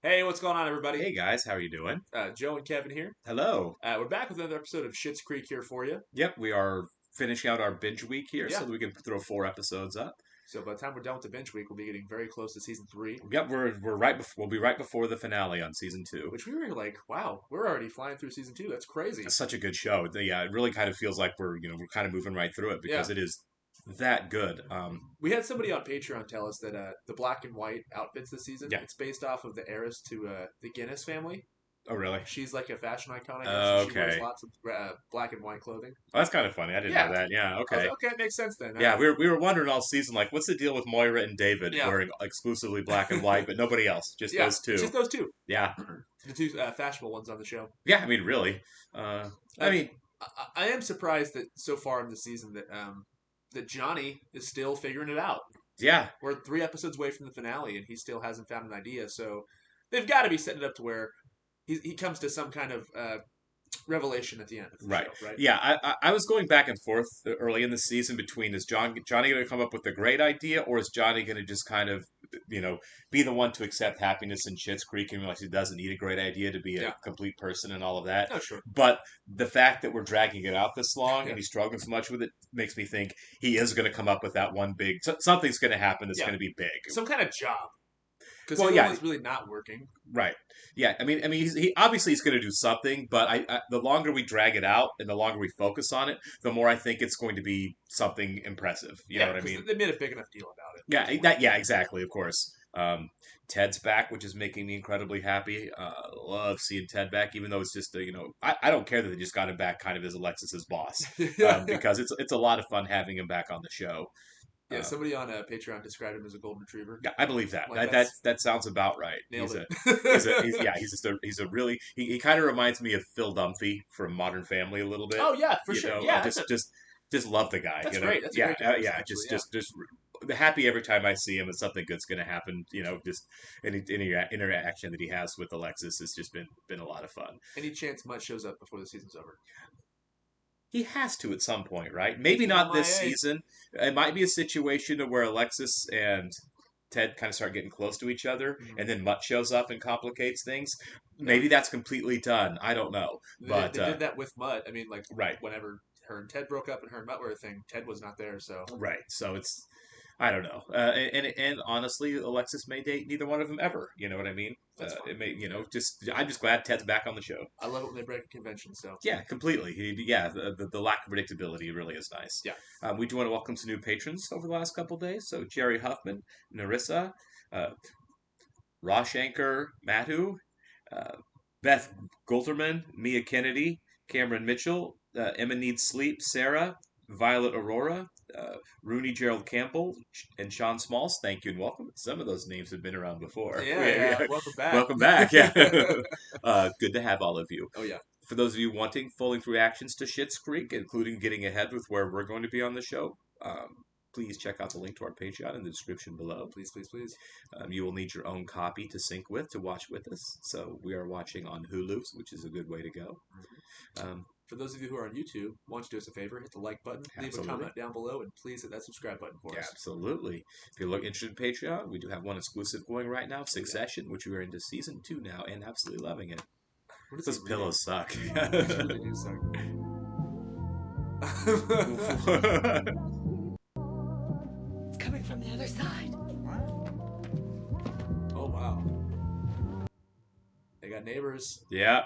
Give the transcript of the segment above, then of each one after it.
Hey, what's going on, everybody? Hey guys, how are you doing? Joe and Kevin here. Hello. We're back with another episode of Schitt's Creek here for you. Yep, we are finishing out our binge week here Yeah. so that we can throw 4 episodes up. So by the time we're done with the binge week, we'll be getting very close to season 3, Yep, we're right we'll be right before the finale on season 2. which we were like, wow, we're already flying through season 2. That's crazy. It's such a good show. Yeah, it really kind of feels like we're kind of moving right through it Yeah. because it is that good. We had somebody on Patreon tell us that the black and white outfits this season, Yeah. it's based off of the heiress to the Guinness family. Oh really? She's like a fashion icon, I guess. And she wears Okay. lots of black and white clothing. Oh, that's kind of funny. I didn't Yeah. know that. Yeah, I was okay. like, okay, it makes sense then. Yeah, we were wondering all season like what's the deal with Moira and David Yeah. wearing exclusively black and white but nobody else, just Yeah, those two. just those two. Yeah. The two fashionable ones on the show. Yeah, I mean really. I mean I am surprised that so far in the season that Johnny is still figuring it out. yeah. We're 3 episodes away from the finale, and he still hasn't found an idea. So they've got to be setting it up to where he comes to some kind of revelation at the end of the Right. show, right? Yeah, I was going back and forth early in the season between is Johnny going to come up with a great idea or is Johnny going to just kind of, be the one to accept happiness in Schitt's Creek and realize he doesn't need a great idea to be a complete person and all of that. Oh, sure. But the fact that we're dragging it out this long Yeah. and he's struggling so much with it makes me think he is going to come up with that one big, something's going to happen that's Yeah. going to be big. Some kind of job. Because Well, the yeah. one's really not working. Right. Yeah. I mean, he obviously he's going to do something, but the longer we drag it out and the longer we focus on it, the more I think it's going to be something impressive. You know what I 'cause mean? They made a big enough deal about it. Yeah. Exactly. Of course. Ted's back, which is making me incredibly happy. Love seeing Ted back, even though it's just I don't care that they just got him back kind of as Alexis's boss because it's a lot of fun having him back on the show. Yeah, somebody on Patreon described him as a golden retriever. Yeah, I believe that. Like, That sounds about right. Nailed it. He's a really he kind of reminds me of Phil Dunphy from Modern Family a little bit. Oh yeah, for sure. Yeah, Just love the guy. That's you know? great. That's a yeah, great comparison, yeah. actually, Just happy every time I see him, and something good's going to happen. Just any interaction that he has with Alexis has just been a lot of fun. Any chance Mutt shows up before the season's over? He has to at some point, right? Maybe not this MIA. season. It might be a situation where Alexis and Ted kind of start getting close to each other, and then Mutt shows up and complicates things. Maybe that's completely done. I don't know. But they did that with Mutt. I mean, like right. whenever her and Ted broke up and her and Mutt were a thing, Ted was not there. So right. So it's I don't know. And honestly, Alexis may date neither one of them ever. You know what I mean? That's fine. It may I'm just glad Ted's back on the show. I love it when they break a convention. So Yeah, completely. The lack of predictability really is nice. Yeah. We do want to welcome some new patrons over the last couple of days. So Jerry Huffman, Narissa, Rosh Anchor, Matu, Beth Gulterman, Mia Kennedy, Cameron Mitchell, Emma Needs Sleep, Sarah, Violet Aurora, Rooney Gerald Campbell, and Sean Smalls. Thank you and welcome. Some of those names have been around before. yeah. Welcome back. Welcome back. Yeah. Good to have all of you. Oh yeah. For those of you wanting full-length reactions to Schitt's Creek, including getting ahead with where we're going to be on the show, please check out the link to our Patreon in the description below. Please, please, please. You will need your own copy to sync with to watch with us. So we are watching on Hulu, which is a good way to go. For those of you who are on YouTube, why don't you do us a favor, hit the like button, leave Absolutely. a comment down below, and please hit that subscribe button for us. Absolutely. If you're interested in Patreon, we do have one exclusive going right now, Succession, which we are into season 2 now and absolutely loving it. What is Those it pillows suck. They really do suck. It's coming from the other side. Oh wow. They got neighbors. Yeah.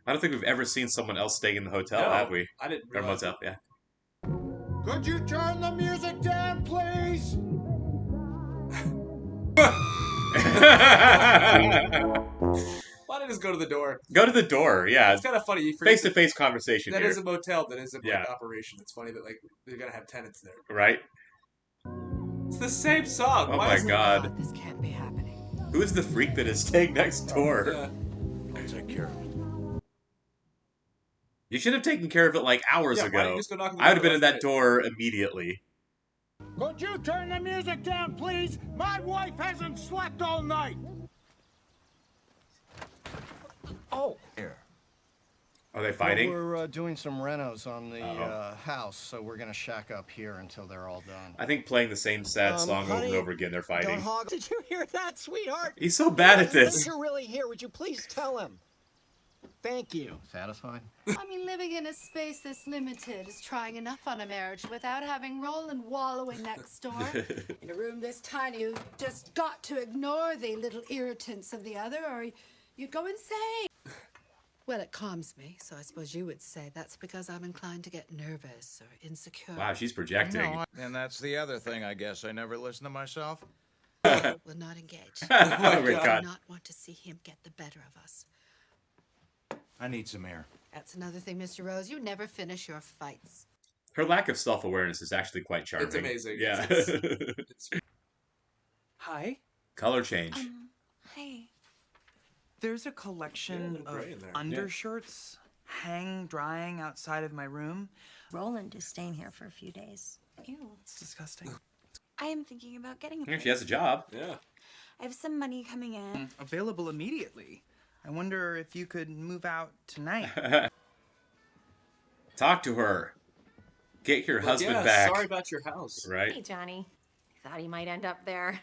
I don't think we've ever seen someone else staying in the hotel, No, have we? I didn't Or realize. motel, yeah. Could you turn the music down, please? Why don't I just go to the door? Go to the door, yeah. It's kind of funny. You forget Face-to-face conversation that here. is a motel. That is a Yeah. operation. It's funny that like they're gonna have tenants there. Right? It's the same song. Oh Why my is it- god. This can't be happening. Who is the freak that is staying next door? Yeah. I'll take care of it. You should have taken care of it like hours Yeah, why don't ago. you just go knock on the I would have door been in last that door immediately. Could you turn the music down, please? My wife hasn't slept all night. Oh, here. Are they fighting? Well, we're doing some renos on the house, so we're gonna shack up here until they're all done. I think playing the same sad song over and honey, over again, they're fighting. Did you hear that, sweetheart? He's so bad at this. Since you're really here, would you please tell him? Thank you. Satisfied? I mean, living in a space this limited is trying enough on a marriage without having Roland wallowing next door. In a room this tiny, you just got to ignore the little irritants of the other, or you'd go insane. Well, it calms me, so I suppose you would say that's because I'm inclined to get nervous or insecure. Wow, she's projecting. No, and that's the other thing, I guess. I never listen to myself. Will not engage. Oh my I do God. not want to see him get the better of us. I need some air. That's another thing, Mr. Rose. You never finish your fights. Her lack of self-awareness is actually quite charming. It's amazing. Yeah. It's Hi. Color change. Hey. There's a collection little of gray in there. undershirts hang drying outside of my room. Roland is staying here for a few days. Ew. It's disgusting. I am thinking about getting a Yeah, place. she has a job. Yeah. I have some money coming in. Available immediately. I wonder if you could move out tonight. Talk to her. Get your Like, husband yeah, back. Sorry about your house. Right? Hey, Johnny. I thought he might end up there.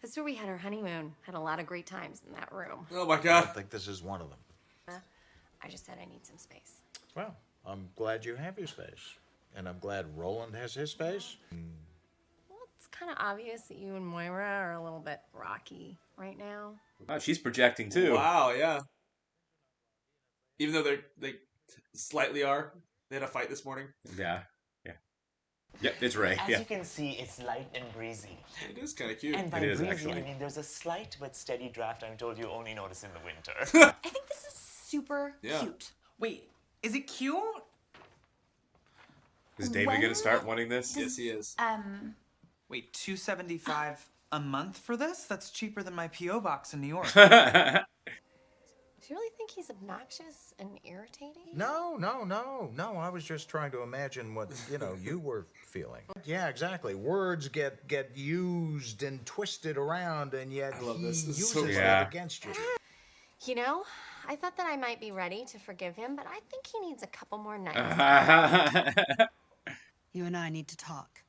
That's where we had our honeymoon. Had a lot of great times in that room. Oh my I God. don't think this is one of them. I just said I need some space. Well, I'm glad you have your space. And I'm glad Roland has his space. Well, it's kind of obvious that you and Moira are a little bit rocky right now. Wow, she's projecting too. Wow. Yeah. Even though they slightly are, they had a fight this morning. Yeah. Yeah. Yep, it's Ray. As Yeah. you can see, it's light and breezy. It is kind of cute. And by It is, breezy, actually. I mean there's a slight but steady draft I'm told you only notice in the winter. I think this is super Yeah. cute. Wait, is it cute? Is David gonna start wanting this? Yes, he is. Wait, $275 a month for this? That's cheaper than my P.O. box in New York. Do you really think he's obnoxious and irritating? No. I was just trying to imagine what, you were feeling. Yeah, exactly. Words get used and twisted around, and yet I love he this. This is uses so it Yeah. against you. You know, I thought that I might be ready to forgive him, but I think he needs a couple more nights. You and I need to talk.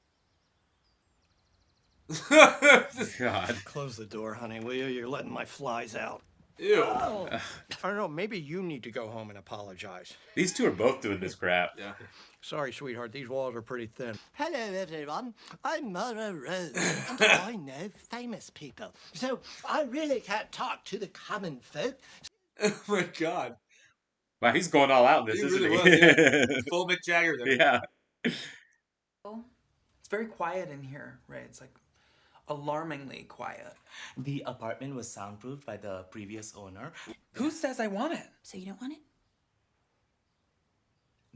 God. Close the door, honey, will you? You're letting my flies out. Ew. I don't know, maybe you need to go home and apologize. These two are both doing this crap. Yeah. Sorry, sweetheart, these walls are pretty thin. Hello, everyone. I'm Mara Rose, and I know famous people. So I really can't talk to the common folk. Oh my God. Wow, he's going all out in this, He isn't really he? was, yeah. Full Mick Jagger there. Yeah. It's very quiet in here, Ray. It's like alarmingly quiet. The apartment was soundproofed by the previous owner. Who says I want it? So you don't want it?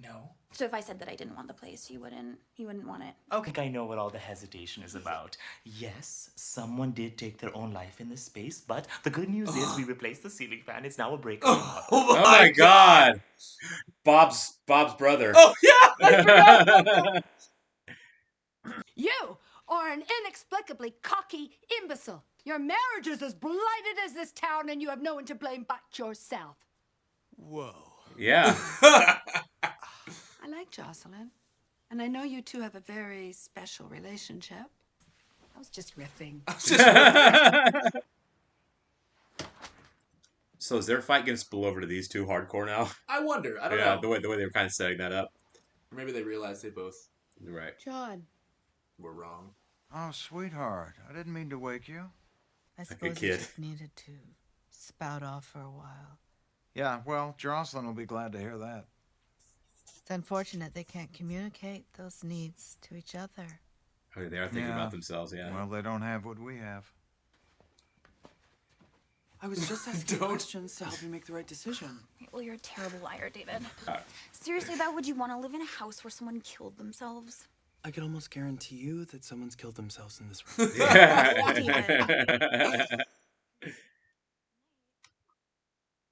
No. So if I said that I didn't want the place, you wouldn't want it? I think I know what all the hesitation is about. Yes, someone did take their own life in this space, but the good news is we replaced the ceiling fan. It's now a breakaway. Oh my God. Bob's brother. Oh yeah. You are an inexplicably cocky imbecile. Your marriage is as blighted as this town, and you have no one to blame but yourself. Whoa. Yeah. I like Jocelyn, and I know you two have a very special relationship. I was just riffing. So is their fight gonna spill over to these two hardcore now? I wonder. I don't Yeah, know. the way they were kind of setting that up. Or maybe they realized they both Right. John, were wrong. Oh, sweetheart, I didn't mean to wake you. I a suppose kid. you just needed to spout off for a while. Yeah, well, Jocelyn will be glad to hear that. It's unfortunate they can't communicate those needs to each other. Oh, they are thinking Yeah. about themselves, yeah. Well, they don't have what we have. I was just asking Don't. questions to help you make the right decision. Well, you're a terrible liar, David. Seriously, though, would you want to live in a house where someone killed themselves? I can almost guarantee you that someone's killed themselves in this room.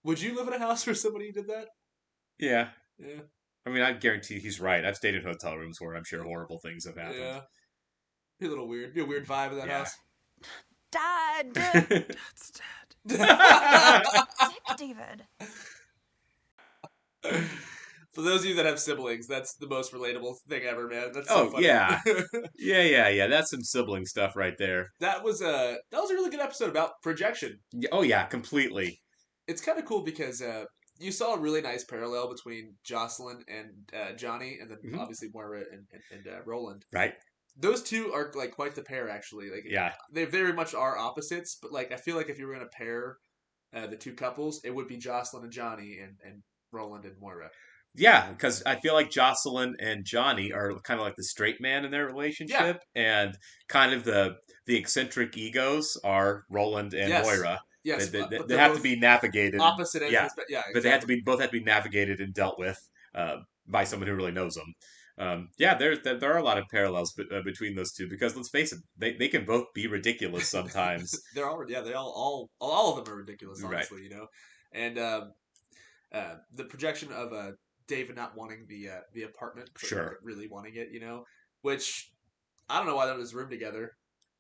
Would you live in a house where somebody did that? Yeah. Yeah. I mean, I guarantee he's right. I've stayed in hotel rooms where I'm sure horrible things have happened. Yeah. Be a little weird. Be a weird vibe in that Yeah. house. Dad! That's dead. Dick, David. For those of you that have siblings, that's the most relatable thing ever, man. That's so Oh funny. yeah, yeah. That's some sibling stuff right there. That was a really good episode about projection. Oh yeah, completely. It's kind of cool because you saw a really nice parallel between Jocelyn and Johnny, and then obviously Moira and Roland. Right. Those two are like quite the pair, actually. Like, Yeah. they very much are opposites. But like, I feel like if you were gonna pair the two couples, it would be Jocelyn and Johnny, and Roland and Moira. Yeah, because I feel like Jocelyn and Johnny are kind of like the straight man in their relationship, and kind of the eccentric egos are Roland and Yes. Moira. Yes, They but they they're have to both be navigated. opposite ends. Yeah, Of the yeah, but they have to exactly. be both have to be navigated and dealt with by someone who really knows them. Yeah, there are a lot of parallels between those two because let's face it, they can both be ridiculous sometimes. They're all they all of them are ridiculous, Right. honestly. And the projection of David not wanting the apartment, but Sure. really wanting it, which I don't know why they're in this room together.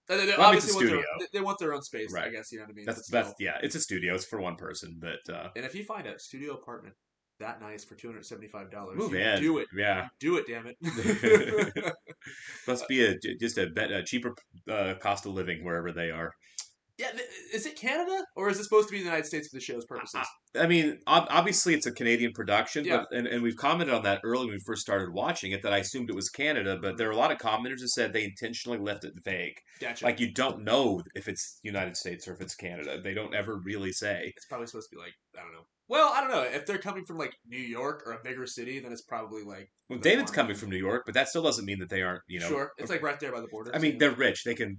They Well, it's a obviously want studio. they want their own space, I Right. guess. You know what I mean? That's But still. yeah, it's a studio. It's for one person, but And if you find a studio apartment that nice for $275, move you in. do it. Yeah. You do it, damn it. Must be just a cheaper cost of living wherever they are. Yeah, is it Canada or is it supposed to be the United States for the show's purposes? I mean, obviously it's a Canadian production, Yeah. but and we've commented on that early when we first started watching it that I assumed it was Canada, but there are a lot of commenters that said they intentionally left it vague. Gotcha. Like you don't know if it's United States or if it's Canada. They don't ever really say. It's probably supposed to be like, I don't know. Well, I don't know. If they're coming from like New York or a bigger city, then it's probably like. Well, David's coming from New York, but that still doesn't mean that they aren't, Sure, it's like right there by the border. I mean, they're rich. They can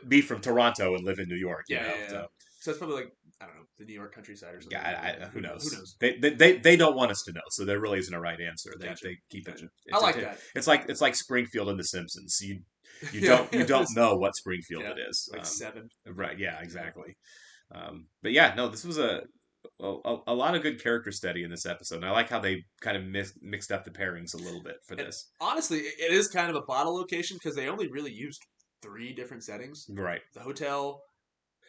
be from Toronto and live in New York. You know, yeah. So it's probably like, I don't know, the New York countryside or something. Yeah, who knows? Who knows? They don't want us to know, so there really isn't a right answer. They Gotcha. they keep it. I like that. It's like Springfield in The Simpsons. You Yeah, don't know what Springfield it is. Like 7. Right? Yeah, exactly. But yeah, no, this was a lot of good character study in this episode. And I like how they kind of mixed up the pairings a little bit for this. Honestly, it is kind of a bottle location because they only really used 3 different settings. Right. The hotel,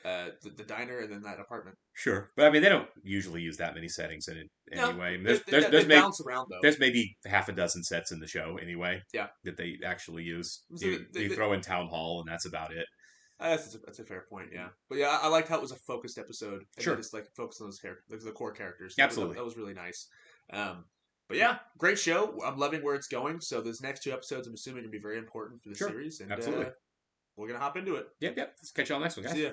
the diner, and then that apartment. Sure, but I mean they don't usually use that many settings in it anyway. No, there's they maybe bounce around though. there's maybe half a dozen sets in the show anyway. Yeah. That they actually use. So You throw in town hall and that's about it. That's a fair point, yeah. But yeah, I liked how it was a focused episode. And Sure. They just like focused on those characters, the core characters. Absolutely. That was really nice. But yeah, great show. I'm loving where it's going. So those next 2 episodes, I'm assuming, are going to be very important for the Sure. series. And Absolutely. we're going to hop into it. Yep. Let's catch you on the next one, guys. See ya.